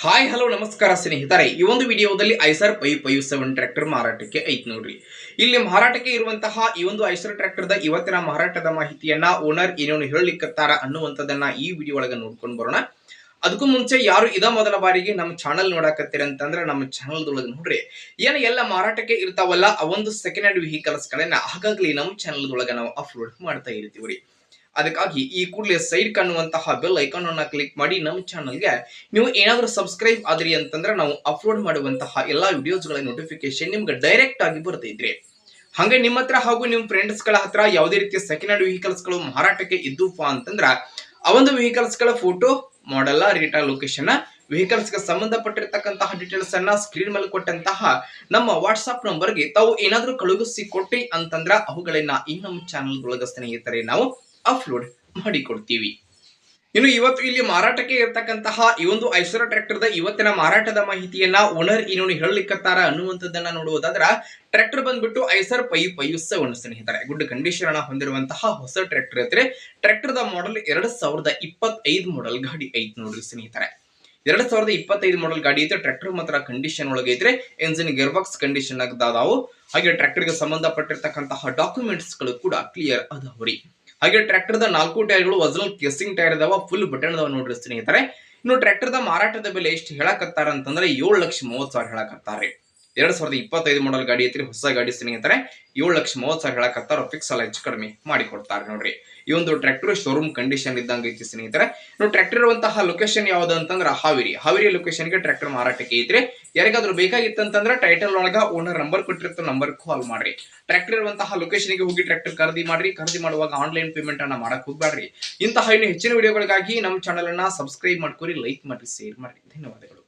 Hi hello ನಮಸ್ಕಾರ ಸ್ನೇಹಿತರೆ, ಈ ಒಂದು ವಿಡಿಯೋದಲ್ಲಿ ಐಸರ್ 557 ಟ್ರ್ಯಾಕ್ಟರ್ ಮಾರಾಟಕ್ಕೆ ಐತ್ ನೋಡ್ರಿ. ಇಲ್ಲಿ ಮಾರಾಟಕ್ಕೆ ಇರುವಂತಹ ಈ ಒಂದು ಐಸರ್ ಟ್ರ್ಯಾಕ್ಟರ್ ದ ಇವತ್ತಿನ ಮಾರಾಟದ ಮಾಹಿತಿಯನ್ನ ಓನರ್ ಏನೇನು ಹೇಳಲಿಕ್ಕತ್ತಾರ ಅನ್ನುವಂಥದ್ದನ್ನ ಈ ವಿಡಿಯೋ ಒಳಗೆ ನೋಡ್ಕೊಂಡು ಬರೋಣ. ಅದಕ್ಕೂ ಮುಂಚೆ ಯಾರು ಇದ ಮೊದಲ ಬಾರಿಗೆ ನಮ್ಮ ಚಾನಲ್ ನೋಡಕತ್ತೀರ ಅಂತಂದ್ರೆ ನಮ್ಮ ಚಾನಲ್ ಒಳಗೆ ನೋಡ್ರಿ ಏನ ಎಲ್ಲ ಮಾರಾಟಕ್ಕೆ ಇರ್ತಾವಲ್ಲ ಆ ಒಂದು ಸೆಕೆಂಡ್ ಹ್ಯಾಂಡ್ ವೆಹಿಕಲ್ಸ್ ಗಳನ್ನ ಆಗಾಗ್ಲಿ ನಮ್ಮ ಚಾನಲ್ ಒಳಗೆ ನಾವು ಅಪ್ಲೋಡ್ ಮಾಡ್ತಾ ಇರ್ತೀವ್ರಿ. ಅದಕ್ಕಾಗಿ ಈ ಕೂಡಲೇ ಸೈಡ್ ಕಾಣುವಂತಹ ಬೆಲ್ ಐಕಾನ್ ಅನ್ನ ಕ್ಲಿಕ್ ಮಾಡಿ ನಮ್ಮ ಚಾನಲ್ಗೆ ನೀವು ಏನಾದರೂ ಸಬ್ಸ್ಕ್ರೈಬ್ ಆದ್ರಿ ಅಂತಂದ್ರೆ ನಾವು ಅಪ್ಲೋಡ್ ಮಾಡುವಂತಹ ಎಲ್ಲಾ ವಿಡಿಯೋಸ್ ಗಳ ನೋಟಿಫಿಕೇಶನ್ ನಿಮ್ಗೆ ಡೈರೆಕ್ಟ್ ಆಗಿ ಬರ್ತೈತ್ರಿ. ಹಂಗೆ ನಿಮ್ಮ ಹತ್ರ ಹಾಗೂ ನಿಮ್ಮ ಫ್ರೆಂಡ್ಸ್ ಗಳ ಹತ್ರ ಯಾವುದೇ ರೀತಿಯ ಸೆಕೆಂಡ್ ಹ್ಯಾಂಡ್ ವೆಹಿಕಲ್ಸ್ ಗಳು ಮಾರಾಟಕ್ಕೆ ಇದ್ದುಪ್ಪ ಅಂತಂದ್ರ ಆ ಒಂದು ವೆಹಿಕಲ್ಸ್ ಗಳ photo, model, rate, location, vehicles ಗೆ ಸಂಬಂಧಪಟ್ಟಿರ್ತಕ್ಕಂತಹ ಡೀಟೇಲ್ಸ್ ಅನ್ನ ಸ್ಕ್ರೀನ್ ಮೇಲೆ ಕೊಟ್ಟಂತಹ ನಮ್ಮ ವಾಟ್ಸ್ಆಪ್ ನಂಬರ್ಗೆ ತಾವು ಏನಾದರೂ ಕಳುಹಿಸಿ ಕೊಟ್ಟಿ ಅಂತಂದ್ರ ಅವುಗಳನ್ನ ಈ ನಮ್ಮ ಚಾನಲ್ ಒಳಗ ಸ್ನೇಹಿತರೆ ನಾವು ಅಪ್ಲೋಡ್ ಮಾಡಿಕೊಡ್ತೀವಿ. ಇನ್ನು ಇವತ್ತು ಇಲ್ಲಿ ಮಾರಾಟಕ್ಕೆ ಇರತಕ್ಕಂತಹ ಈ ಒಂದು ಐಸರ್ ಟ್ರ್ಯಾಕ್ಟರ್ ದ ಇವತ್ತಿನ ಮಾರಾಟದ ಮಾಹಿತಿಯನ್ನ ಓನರ್ ಇನ್ನೊಂದು ಹೇಳಲಿಕ್ಕತ್ತಾರ ಅನ್ನುವಂಥದ್ದನ್ನ ನೋಡುವುದಾದ್ರ ಟ್ರ್ಯಾಕ್ಟರ್ ಬಂದ್ಬಿಟ್ಟು ಐಸರ್ 557 ಸ್ನೇಹಿತರೆ ಗುಡ್ ಕಂಡೀಷನ್ ಅನ್ನ ಹೊಂದಿರುವಂತಹ ಹೊಸ ಟ್ರ್ಯಾಕ್ಟರ್ ಐತ್ರಿ. ಟ್ರ್ಯಾಕ್ಟರ್ ದ ಮಾಡೆಲ್ 2025 ಮಾಡೆಲ್ ಗಾಡಿ ಐತ್ ನೋಡ್ರಿ ಸ್ನೇಹಿತರೆ. 2025 ಮಾಡೆಲ್ ಗಾಡಿ ಐತೆ. ಟ್ರ್ಯಾಕ್ಟರ್ ಮಾತ್ರ ಕಂಡೀಷನ್ ಒಳಗೆ ಐತ್ರಿ. ಎಂಜಿನ್ ಗೇರ್ ಬಾಕ್ಸ್ ಕಂಡೀಷನ್ ಆಗದಾವು. ಹಾಗೆ ಟ್ರ್ಯಾಕ್ಟರ್ ಗೆ ಸಂಬಂಧಪಟ್ಟಿರ್ತಕ್ಕಂತಹ ಡಾಕ್ಯುಮೆಂಟ್ಸ್ ಗಳು ಕೂಡ ಕ್ಲಿಯರ್ ಅದಾವ್ರಿ. ಹಾಗೆ ಟ್ರ್ಯಾಕ್ಟರ್ ದ 4 ಟೈರ್ಗಳು ಒರಿಜಿನಲ್ ಕೇಸಿಂಗ್ ಟೈರ್ ಇದಾವ, ಫುಲ್ ಬಟನ್ ಅದಾವ ನೋಡ್ರಿ ಸ್ನೇಹಿತರೆ. ಇನ್ನು ಟ್ರ್ಯಾಕ್ಟರ್ ದ ಮಾರಾಟದ ಬೆಲೆ ಎಷ್ಟು ಹೇಳಕತ್ತಾರ ಅಂತಂದ್ರೆ 7,30,000 ಹೇಳಕತ್ತಾರೆ. 2025 ಮಾಡೆಲ್ ಗಾಡಿ ಐತ್ರಿ, ಹೊಸ ಗಾಡಿ ಸ್ನೇಹಿತರೆ. 7,30,000 ಹೇಳಕತ್ತಾರ. ಫಿಕ್ಸ್ ಅಲ್ಲ, ಹೆಚ್ಚು ಕಡಿಮೆ ಮಾಡಿ ಕೊಡ್ತಾರೆ ನೋಡ್ರಿ. ಈ ಒಂದು ಟ್ರ್ಯಾಕ್ಟರ್ ಶೋರೂಮ್ ಕಂಡೀಷನ್ ಇದ್ದಂಗ ಐತಿ ಸ್ನೇಹಿತರೆ. ಇನ್ನು ಟ್ರ್ಯಾಕ್ಟರ್ ಇರುವಂತಹ ಲೊಕೇಶನ್ ಯಾವ್ದು ಅಂತಂದ್ರೆ ಹಾವೇರಿ ಲೊಕೇಶನ್ ಗೆ ಟ್ರ್ಯಾಕ್ಟರ್ ಮಾರಾಟಕ್ಕೆ ಐತ್ರಿ. ಯಾರಿಗಾದ್ರೂ ಬೇಕಾಗಿತ್ತಂತಂದ್ರೆ ಟೈಟಲ್ ಒಳಗ ಓನರ್ ನಂಬರ್ ಕೊಟ್ಟಿರ್ತ ನಂಬರ್ ಕಾಲ್ ಮಾಡ್ರಿ. ಟ್ರ್ಯಾಕ್ಟರ್ ಇರುವಂತಹ ಲೊಕೇಶನ್ ಗೆ ಹೋಗಿ ಟ್ರ್ಯಾಕ್ಟರ್ ಖರೀದಿ ಮಾಡ್ರಿ. ಖರೀದಿ ಮಾಡುವಾಗ ಆನ್ಲೈನ್ ಪೇಮೆಂಟ್ ಅನ್ನ ಮಾಡಕ್ ಹೋಗ್ಬೇಡ್ರಿ. ಇಂತಹ ಇನ್ನು ಹೆಚ್ಚಿನ ವಿಡಿಯೋಗಳಿಗಾಗಿ ನಮ್ಮ ಚಾನಲ್ ಅನ್ನ ಸಬ್ಸ್ಕ್ರೈಬ್ ಮಾಡ್ಕೊರಿ, ಲೈಕ್ ಮಾಡಿ, ಶೇರ್ ಮಾಡಿ. ಧನ್ಯವಾದಗಳು.